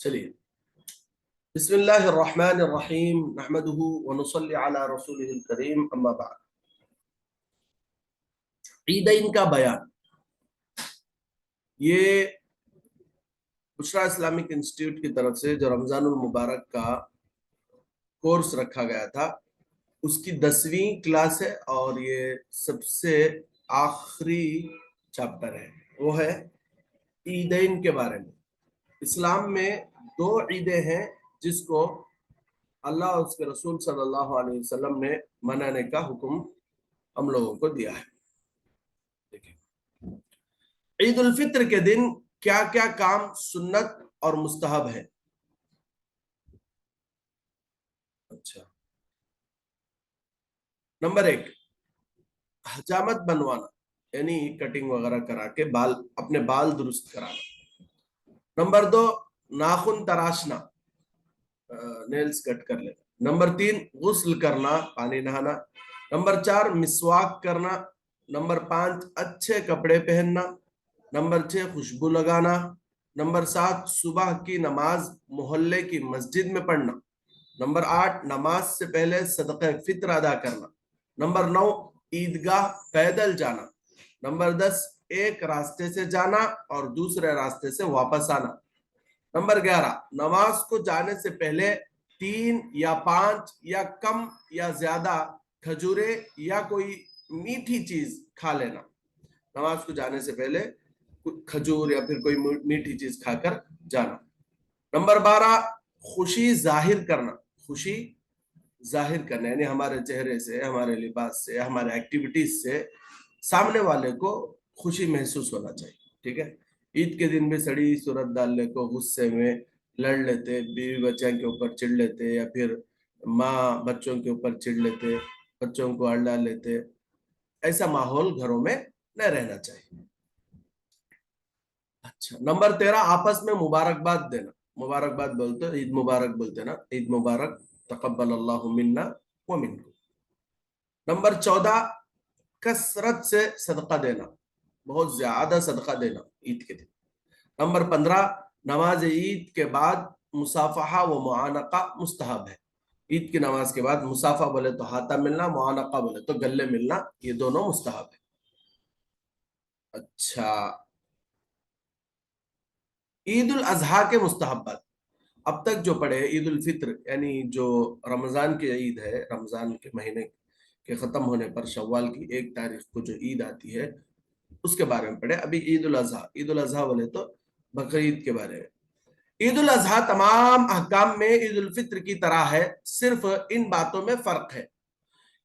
चलिए, बिस्मिल्लाहिर्रहमानिर्रहीम नहमदुहु व नुसल्ली अला रसूलिहिल करीम अम्मा बाद। ईदैन का बयान, ये बुशरा इस्लामिक इंस्टीट्यूट की तरफ से जो रमजानुल मुबारक का कोर्स रखा गया था उसकी 10वीं क्लास है और ये सबसे आखिरी चैप्टर है। वो है ईदैन के बारे में। इस्लाम में 2 ईदें हैं जिसको अल्लाह और उसके रसूल सल्लल्लाहु अलैहि वसल्लम ने मनाने का हुक्म हम लोगों को दिया है। देखिए, ईद उल फित्र के दिन क्या क्या काम सुन्नत और मुस्तहब है। अच्छा, नंबर 1, हजामत बनवाना, यानी कटिंग वगैरह करा के अपने बाल दुरुस्त कराना। नंबर 2, नाखून तराशना, नेल्स कट कर लेना। नंबर 3, गुस्ल करना, पानी नहाना। नंबर 4, मिसवाक करना। नंबर 5, अच्छे कपड़े पहनना। नंबर 6, खुशबू लगाना। नंबर 7, सुबह की नमाज मोहल्ले की मस्जिद में पढ़ना। नंबर 8, नमाज से पहले सदक़े फित्र अदा करना। नंबर 9, ईदगाह पैदल जाना। नंबर 10, एक रास्ते से जाना और दूसरे रास्ते से वापस आना। नंबर 11, नमाज को जाने से पहले 3 या 5 या कम या ज्यादा खजूरे या कोई मीठी चीज खा लेना। नमाज को जाने से पहले खजूर या फिर कोई मीठी चीज खाकर जाना। नंबर 12, खुशी जाहिर करना। खुशी जाहिर करना यानी हमारे चेहरे से, हमारे लिबास से, हमारे एक्टिविटीज से सामने वाले को खुशी महसूस होना चाहिए। ठीक है, ईद के दिन भी सड़ी सूरत डालने को गुस्से में लड़ लेते, बीवी बच्चों के ऊपर चिढ़ लेते, या फिर माँ बच्चों के ऊपर चिढ़ लेते, बच्चों को अड़ा लेते। ऐसा माहौल घरों में न रहना चाहिए। अच्छा, नंबर 13, आपस में मुबारकबाद देना। मुबारकबाद बोलते, ईद मुबारक बोलते ना, ईद मुबारक, तकब्बल अल्लाहु मिन्ना व मिनकुम। नंबर 14, कसरत से सदका देना, बहुत ज्यादा सदका देना ईद के दिन। नंबर 15, नमाज ईद के बाद मुसाफहा व मुआनका मुस्तहब है। ईद की नमाज के बाद मुसाफा बोले तो हाथा मिलना, मुआनका बोले तो गले मिलना, ये दोनों मुस्तहब है। अच्छा, ईद उल अजहा के मुस्तहबात अब तक जो पढ़े, ईद उल फित्र यानी जो रमजान की ईद है, रमजान के महीने के खत्म होने पर शव्वाल की 1 तारीख को जो ईद आती है उसके बारे में पढ़े। अभी ईद उल अजहा, ईद उल अजहा बोले तो बकरीद के बारे में। ईद उल अजहा तमाम अहकाम में ईद उल फित्र की तरह है, सिर्फ इन बातों में फर्क है।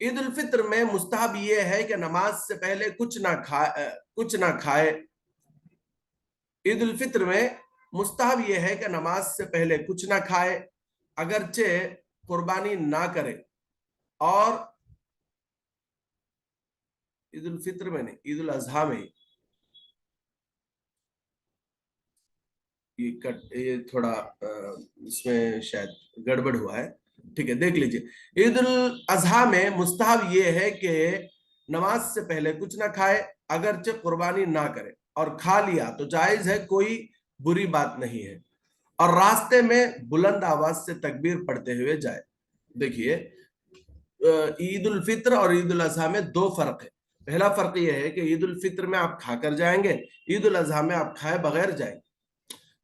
ईद उल फित्र में मुस्तहब ये है कि नमाज से पहले कुछ ना खाए। ईद उल फित्र में मुस्तहब यह है कि नमाज से पहले कुछ ना खाए, अगरचे कुर्बानी ना करे। और ईद उल फित्र में नहीं, ईद उल अजहा में ये थोड़ा इसमें शायद गड़बड़ हुआ है। ठीक है, देख लीजिए। ईद उल अजहा में मुस्तहब ये है कि नमाज से पहले कुछ ना खाए, अगरचे कुर्बानी ना करे, और खा लिया तो जायज है, कोई बुरी बात नहीं है। और रास्ते में बुलंद आवाज से तकबीर पढ़ते हुए जाए। देखिए, ईद उल फित्र और ईद उल अजहा में 2 फर्क है। पहला फर्क यह है कि ईद उल फित्र में आप खाकर जाएंगे, ईद उल अजहा में आप खाए बगैर जाएंगे।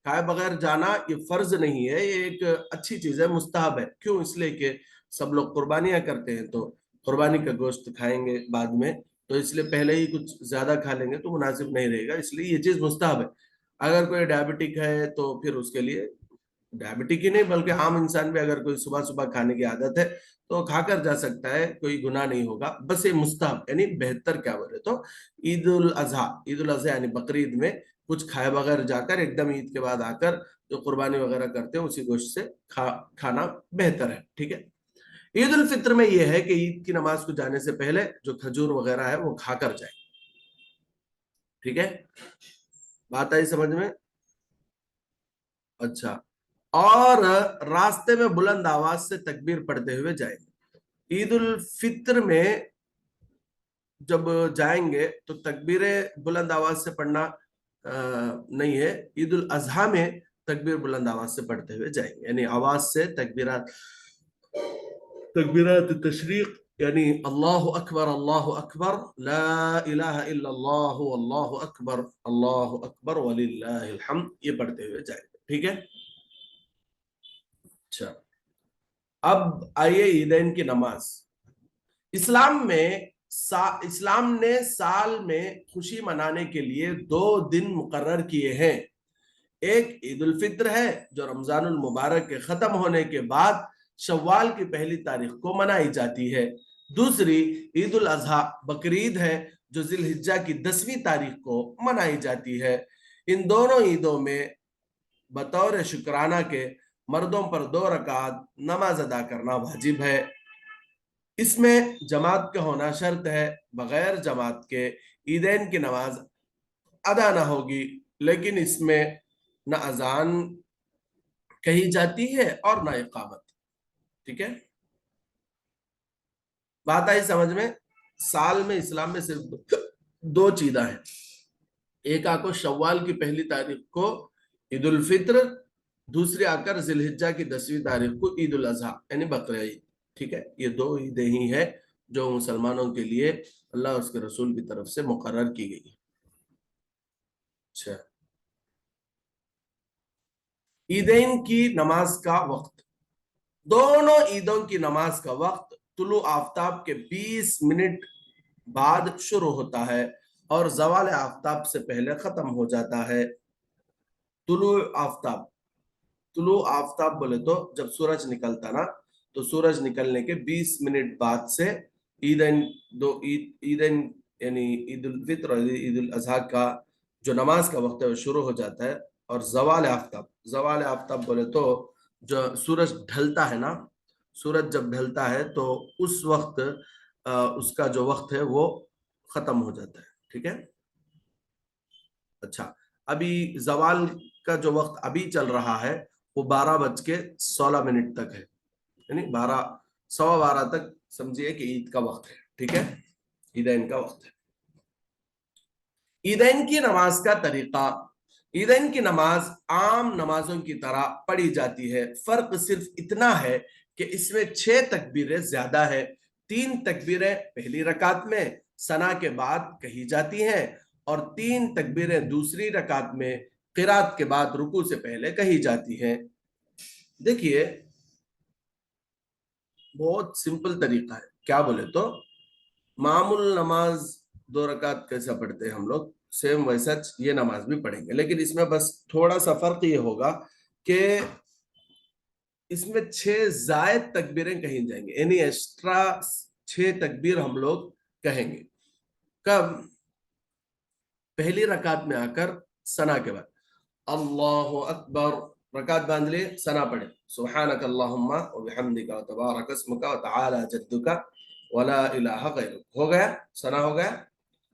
खाए बगैर जाना ये फर्ज नहीं है, ये एक अच्छी चीज है, मुस्तहब है। क्यों? इसलिए कि सब लोग कुर्बानियां करते हैं तो कुर्बानी का गोश्त खाएंगे बाद में, तो इसलिए पहले ही कुछ ज्यादा खा लेंगे तो मुनासिब नहीं रहेगा, इसलिए ये चीज मुस्तहब है। अगर कोई डायबिटिक है तो फिर उसके लिए, डायबिटिक ही नहीं बल्कि आम इंसान भी अगर कोई सुबह सुबह खाने की आदत है तो खाकर जा सकता है, कोई गुनाह नहीं होगा। बस ये मुस्तहब यानी बेहतर क्या बोले तो ईद उल अजहा, ईद उल अजहा यानी बकरीद में कुछ खाए बगैर जाकर एकदम ईद के बाद आकर जो कुर्बानी वगैरह करते हैं उसी गोश्त से खाना बेहतर है। ठीक है, ईद उल फित्र में यह है कि ईद की नमाज को जाने से पहले जो खजूर वगैरह है वो खाकर जाए। ठीक है, बात आई समझ में? अच्छा, और रास्ते में बुलंद आवाज से तकबीर पढ़ते हुए जाएंगे। ईद उल फित्र में जब जाएंगे तो तकबीरें बुलंद आवाज से पढ़ना नहीं है। ईद उल अजहा में تکبیر بلند آواز سے پڑھتے ہوئے جائیں گے، یعنی آواز سے تکبیرات تشریق، یعنی اللہ اکبر لا الہ الا اللہ اللہ اکبر وللہ الحمد، یہ پڑھتے ہوئے جائیں گے، ٹھیک ہے؟ اچھا، اب آئیے عیدین کی نماز۔ اسلام نے سال میں خوشی منانے کے لیے 2 دن مقرر کیے ہیں۔ ایک عید الفطر ہے جو رمضان المبارک کے ختم ہونے کے بعد شوال کی پہلی تاریخ کو منائی جاتی ہے۔ دوسری عید الاضحیٰ بقرعید ہے جو ذی الحجہ کی 10ویں تاریخ کو منائی جاتی ہے۔ ان دونوں عیدوں میں بطور شکرانہ کے مردوں پر 2 رکعت نماز ادا کرنا واجب ہے۔ اس میں جماعت کا ہونا شرط ہے، بغیر جماعت کے عیدین کی نماز ادا نہ ہوگی، لیکن اس میں نہ اذان کہی جاتی ہے اور نہ اقامت، ٹھیک ہے؟ بات آئی سمجھ میں؟ سال میں اسلام میں صرف 2 چیزیں ہیں، ایک آ کو شوال کی پہلی تاریخ کو عید الفطر، دوسری آ کر ذی الحجہ کی 10ویں تاریخ کو عید الاضحیٰ یعنی بقرعید، ٹھیک ہے؟ یہ 2 عیدیں ہی ہیں جو مسلمانوں کے لیے اللہ اور اس کے رسول کی طرف سے مقرر کی گئی۔ اچھا، عیدین کی نماز کا وقت۔ دونوں عیدوں کی نماز کا وقت طلوع آفتاب کے 20 منٹ بعد شروع ہوتا ہے اور زوال آفتاب سے پہلے ختم ہو جاتا ہے۔ طلوع آفتاب بولے تو جب سورج نکلتا نا، تو سورج نکلنے کے 20 منٹ بعد سے عیدین یعنی عید الفطر اور عید الاضحیٰ کا جو نماز کا وقت ہے وہ شروع ہو جاتا ہے۔ اور زوال آفتاب بولے تو جو سورج ڈھلتا ہے نا، سورج جب ڈھلتا ہے تو اس وقت اس کا جو وقت ہے وہ ختم ہو جاتا ہے، ٹھیک ہے؟ اچھا، ابھی زوال کا جو وقت ابھی چل رہا ہے وہ 12:16 تک ہے، یعنی 12:15 تک سمجھیے کہ عید کا وقت ہے، ٹھیک ہے؟ عیدین کا وقت ہے۔ عیدین کی نماز کا طریقہ۔ عیدین کی نماز عام نمازوں کی طرح پڑھی جاتی ہے، فرق صرف اتنا ہے کہ اس میں 6 تکبیریں زیادہ ہے۔ 3 تکبیریں پہلی رکعت میں ثنا کے بعد کہی جاتی ہیں اور 3 تکبیریں دوسری رکعت میں قرات کے بعد رکوع سے پہلے کہی جاتی ہیں۔ دیکھیے بہت سمپل طریقہ ہے، کیا بولے تو معمول نماز 2 رکعت کیسا پڑھتے ہیں ہم لوگ، سیم ویسا یہ نماز بھی پڑھیں گے، لیکن اس میں بس تھوڑا سا فرق یہ ہوگا کہ اس میں 6 زائد تکبیریں کہیں جائیں گے، یعنی ایکسٹرا 6 تکبیر ہم لوگ کہیں گے۔ کب؟ پہلی رکعت میں آ کر ثنا کے بعد اللہ اکبر، رکعت باندھ لیے، ثنا پڑھے سبحانک اللہم وبحمدک وتبارک اسمک وتعالی جدک ولا الہ غیرک، ہو گیا، ثنا ہو گیا۔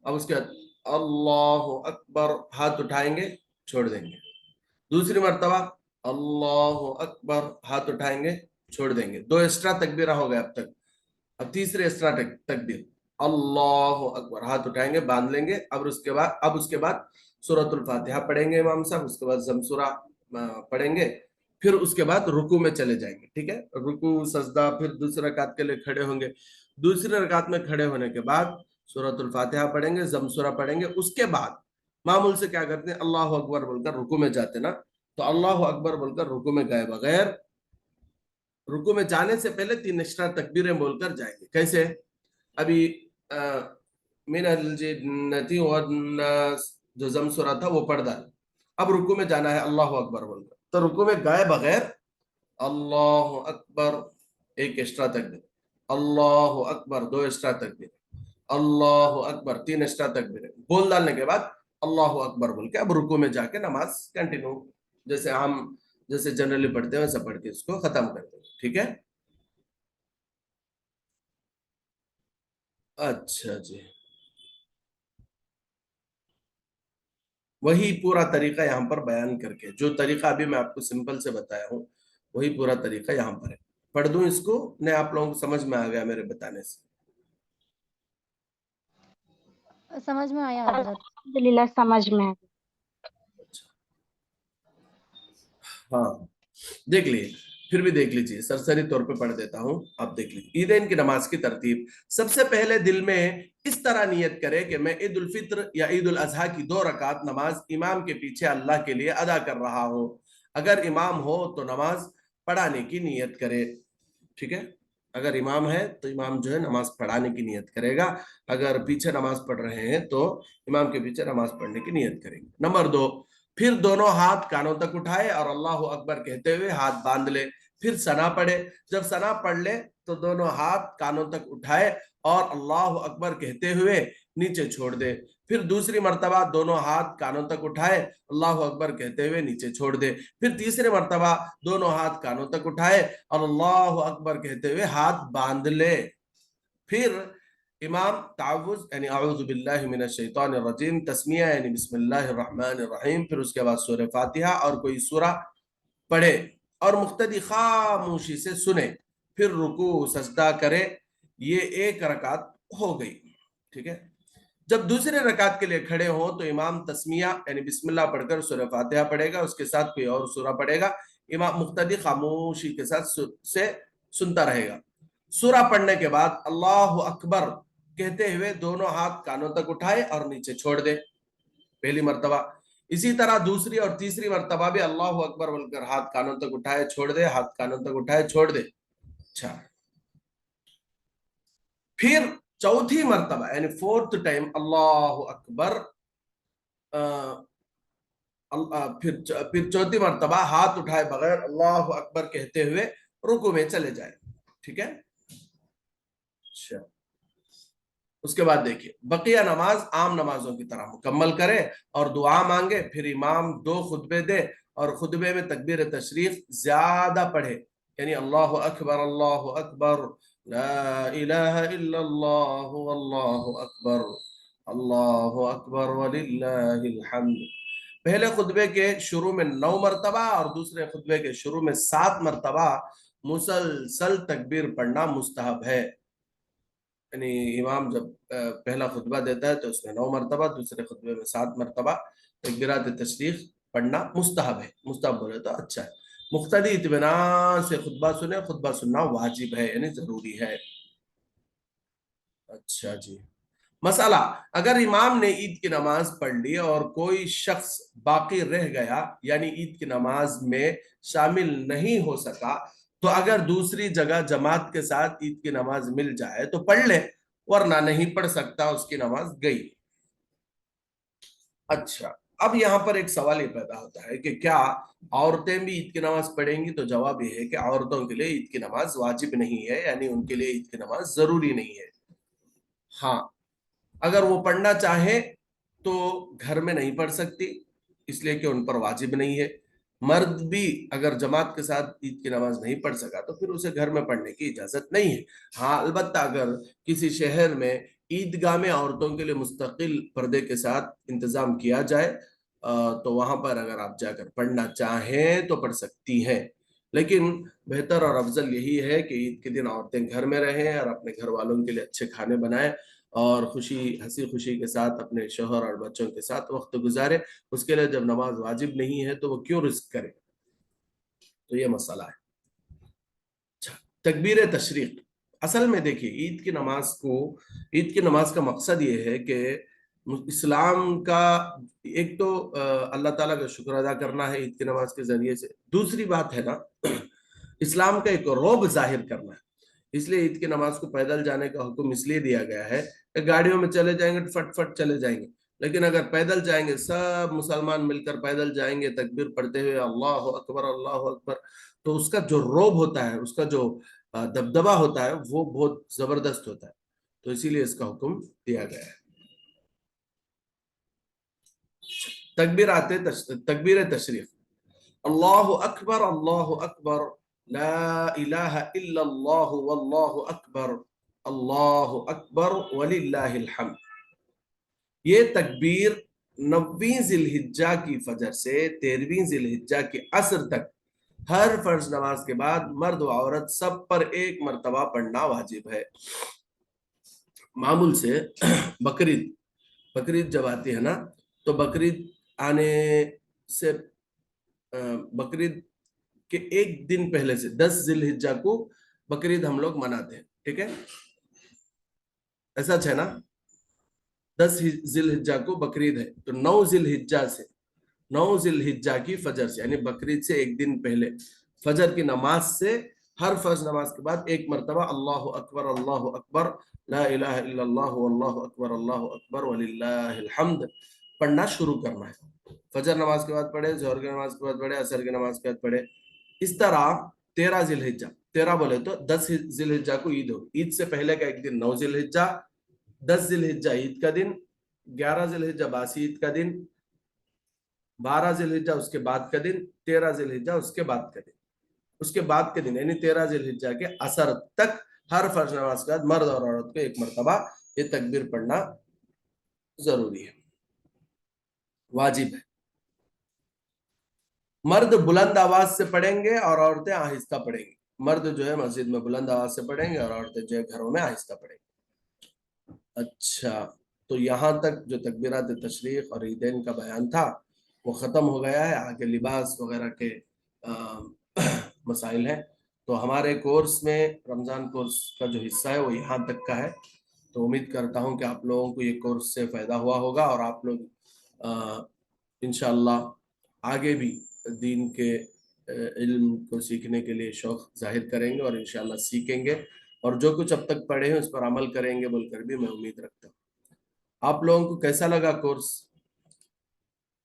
اب اس کے بعد اللہ اکبر، ہاتھ اٹھائیں گے چھوڑ دیں گے، دوسری مرتبہ اللہ اکبر، ہاتھ اٹھائیں گے چھوڑ دیں گے، 2 ایکسٹرا تکبیرہ ہو گیا اب تک۔ اب تیسری ایکسٹرا تکبیر اللہ اکبر، ہاتھ اٹھائیں گے باندھ لیں گے، اب اس کے بعد سورۃ الفاتحہ پڑھیں گے امام صاحب، اس کے بعد زم سورہ پڑھیں گے، پھر اس کے بعد رکوع میں چلے جائیں گے، ٹھیک ہے؟ رکوع سجدہ، پھر دوسری رکعت کے لیے کھڑے ہوں گے، دوسری رکعت میں کھڑے ہونے کے بعد سورۃ الفاتحہ پڑھیں گے، زم سورہ پڑھیں گے، اس کے بعد معمول سے کیا کرتے ہیں، اللہ اکبر بول کر رکوع میں جاتے نا، تو اللہ اکبر بول کر رکوع میں گئے بغیر رکوع میں جانے سے پہلے 3 ایکسٹرا تکبیریں بول کر جائیں گے۔ کیسے؟ ابھی من الجنۃ والناس جو زم سورہ تھا وہ پڑھ ڈال، اب رکوع میں جانا ہے اللہ اکبر بول کر، تو رکوع میں گئے بغیر اللہ اکبر 1 ایکسٹرا تکبیر، اللہ اکبر 2 ایکسٹرا تکبیر، اللہ اکبر 3 ایکسٹرا تکبیر بول ڈالنے کے بعد اللہ اکبر بول کے اب رکوع میں جا کے نماز کنٹینیو جیسے جنرلی پڑھتے ہیں ویسا پڑھ کے اس کو ختم کرتے ہیں، ٹھیک ہے؟ اچھا جی، وہی پورا طریقہ یہاں پر بیان کر کے، جو طریقہ ابھی میں آپ کو سمپل سے بتایا ہوں وہی پورا طریقہ یہاں پر ہے۔ پڑھ دوں اس کو؟ نہیں، آپ لوگوں کو سمجھ میں آ گیا میرے بتانے سے؟ سمجھ میں آیا حضرت۔ الحمدللہ سمجھ میں۔ हाँ देख लीजिए, फिर भी देख लीजिए, सरसरी तौर पे पढ़ देता हूं, आप देख लीजिए। ईदेन की नमाज की तरतीब। सबसे पहले दिल में इस तरह नियत करे कि मैं ईद उल फित्र या ईद उल अजहा की 2 रकात नमाज इमाम के पीछे अल्लाह के लिए अदा कर रहा हूं। अगर इमाम हो तो नमाज पढ़ाने की नियत करे, ठीक है। अगर इमाम है तो इमाम जो है नमाज पढ़ाने की नियत करेगा, अगर पीछे नमाज पढ़ रहे हैं तो इमाम के पीछे नमाज पढ़ने की नियत करेंगे। नंबर 2, फिर दोनों हाथ कानों तक उठाए और अल्लाह अकबर कहते हुए हाथ बांध ले। फिर सना पढ़े। जब सना पढ़ ले तो दोनों हाथ कानों तक उठाए और अल्लाह अकबर कहते हुए नीचे छोड़ दे। फिर दूसरी मर्तबा दोनों हाथ कानों तक उठाए, अल्लाह अकबर कहते हुए नीचे छोड़ दे। फिर तीसरी मर्तबा दोनों हाथ कानों तक उठाए और अल्लाह अकबर कहते हुए हाथ बांध ले। फिर इमाम तावुज यानी औज़ु बिल्लाहि मिनश शैतानिर रजीम, तस्मिया यानी बिस्मिल्लाहिर रहमानिर रहीम, फिर उसके बाद सूरह फातिहा और कोई सूरा पढ़े और मुक्तदी खामोशी से सुने। फिर रुकू सजदा करे। ये एक रकात हो गई, ठीक है। जब दूसरे रकात के लिए खड़े हो तो इमाम तस्मिया यानी बिस्मिल्लाह पढ़कर सूरह फातिहा पढ़ेगा, उसके साथ कोई और सूरा पढ़ेगा। इमाम मुक्तदी खामोशी के साथ से सुनता रहेगा। सूरा पढ़ने के बाद अल्लाह अकबर कहते हुए दोनों हाथ कानों तक उठाए और नीचे छोड़ दे, पहली मर्तबा। इसी तरह दूसरी और तीसरी मर्तबा भी अल्लाह अकबर बोलकर हाथ कानों तक उठाए छोड़ दे, हाथ कानों तक उठाए छोड़ दे। अच्छा, फिर चौथी मर्तबा यानी फोर्थ टाइम अल्लाह अकबर, फिर चौथी मर्तबा हाथ उठाए बगैर अल्लाह अकबर कहते हुए रुकू में चले जाए, ठीक है। अच्छा, उसके बाद देखिए बकिया नमाज आम नमाजों की तरह मुकम्मल करे और दुआ मांगे। फिर इमाम 2 खुतबे दे और खुतबे में तकबीर तशरीफ ज्यादा पढ़े, यानी अल्लाह अकबर ला इलाहा इल्लल्लाह वल्लाहु अकबर अल्लाहु अकबर वलिल्लाहिल हम्द। पहले खुतबे के शुरू में 9 मरतबा और दूसरे खुतबे के शुरू में 7 मरतबा मुसलसल तकबीर पढ़ना मुस्तहब है। यानी इमाम जब पहला खुतबा देता है तो उसमें 9 मरतबा, दूसरे खुतबे में 7 मरतबा तकबीरात तशरीफ पढ़ना मुस्तहब है। मुस्तहब बोले तो अच्छा है। मुख्तदी इत्मीनान से खुतबा सुने, खुतबा सुनना वाजिब है यानी जरूरी है। अच्छा जी, मसाला, अगर इमाम ने ईद की नमाज पढ़ ली और कोई शख्स बाकी रह गया यानी ईद की नमाज में शामिल नहीं हो सका, तो अगर दूसरी जगह जमात के साथ ईद की नमाज मिल जाए तो पढ़ ले, वरना नहीं पढ़ सकता, उसकी नमाज गई। अच्छा, अब यहाँ पर एक सवाल ये पैदा होता है कि क्या औरतें भी ईद की नमाज पढ़ेंगी? तो जवाब ये है कि औरतों के लिए ईद की नमाज वाजिब नहीं है, यानी उनके लिए ईद की नमाज जरूरी नहीं है। हाँ, अगर वो पढ़ना चाहे तो घर में नहीं पढ़ सकती, इसलिए कि उन पर वाजिब नहीं है। मर्द भी अगर जमात के साथ ईद की नमाज नहीं पढ़ सका तो फिर उसे घर में पढ़ने की इजाजत नहीं है। हाँ, अलबत्ता अगर किसी शहर में ईदगाह में औरतों के लिए मुस्तकिल पर्दे के साथ इंतजाम किया जाए तो वहां पर अगर आप जाकर पढ़ना चाहें तो पढ़ सकती हैं। लेकिन बेहतर और अफजल यही है कि ईद के दिन औरतें घर में रहें और अपने घर वालों के लिए अच्छे खाने बनाएं और हंसी खुशी के साथ अपने शोहर और बच्चों के साथ वक्त गुजारे। उसके लिए जब नमाज वाजिब नहीं है तो वो क्यों रिस्क करे? तो ये मसला है। अच्छा, तकबीर तशरीक। असल में देखिए ईद की नमाज का मकसद ये है कि इस्लाम का एक तो अल्लाह ताला का शुक्र अदा करना है ईद की नमाज के जरिए से। दूसरी बात है ना, इस्लाम का एक रौब जाहिर करना है। इसलिए ईद की नमाज को पैदल जाने का हुक्म इसलिए दिया गया है कि गाड़ियों में चले जाएंगे तो फट फट चले जाएंगे, लेकिन अगर पैदल जाएंगे, सब मुसलमान मिलकर पैदल जाएंगे तकबीर पढ़ते हुए अल्लाह अकबर, तो उसका जो रोब होता है, उसका जो दबदबा होता है वो बहुत जबरदस्त होता है। तो इसीलिए इसका हुक्म दिया गया है। तकबीर तशरीफ। अल्लाह अकबर ला इलाहा इल्लल्लाहु वल्लाहु अकबर अल्लाहु अकबर वलिल्लाहिल हम्द। ये तकबीर 9वीं जिलहिज्जा की फजर से 13वीं जिलहिज्जा की असर तक हर फर्ज नमाज के बाद मर्द व औरत सब पर एक मर्तबा पढ़ना वाजिब है। मामूल से बकरीद बकरीद जब आती है ना, तो बकरीद आने से बकरीद کہ ایک دن پہلے سے 10 ذی الحجہ کو بقرعید ہم لوگ مناتے ہیں. ٹھیک ہے, ایسا ہے نا, 10 ذی الحجہ کو بقرعید ہے, تو 9 ذی الحجہ سے 9 ذی الحجہ کی فجر سے یعنی بقرعید سے ایک دن پہلے فجر کی نماز سے ہر فرض نماز کے بعد ایک مرتبہ اللہ اکبر لا الہ الا اللہ واللہ اکبر وللہ الحمد پڑھنا شروع کرنا ہے. فجر نماز کے بعد پڑھے, ظہر کی نماز کے بعد پڑھے, عصر کی نماز کے بعد پڑھے. اس طرح 13 ذی الحجہ, 13 بولے تو 10 ذی الحجہ کو عید ہوگی, عید سے پہلے کا ایک دن 9 ذی الحجہ, 10 ذی الحجہ عید کا دن, 11 ذی الحجہ باسی عید کا دن, 12 ذی الحجہ اس کے بعد کا دن, 13 ذی الحجہ اس کے بعد کا دن. اس کے بعد کے دن یعنی 13 ذی الحجہ کے عصر تک ہر فرض نماز کے بعد مرد اور عورت کو ایک مرتبہ یہ تکبیر پڑھنا ضروری ہے, واجب ہے. مرد بلند آواز سے پڑھیں گے اور عورتیں آہستہ پڑھیں گی. مرد جو ہے مسجد میں بلند آواز سے پڑھیں گے اور عورتیں جو ہے گھروں میں آہستہ پڑھیں گی. اچھا, تو یہاں تک جو تکبیرات تشریق اور عیدین کا بیان تھا وہ ختم ہو گیا ہے. آگے لباس وغیرہ کے مسائل ہیں. تو ہمارے کورس میں رمضان کورس کا جو حصہ ہے وہ یہاں تک کا ہے. تو امید کرتا ہوں کہ آپ لوگوں کو یہ کورس سے فائدہ ہوا ہوگا اور آپ لوگ انشاءاللہ آگے بھی دین کے علم کو سیکھنے کے لیے شوق ظاہر کریں گے اور انشاءاللہ سیکھیں گے, اور جو کچھ اب تک پڑھے ہیں اس پر عمل کریں گے بول کر بھی میں امید رکھتا ہوں. آپ لوگوں کو کیسا لگا کورس؟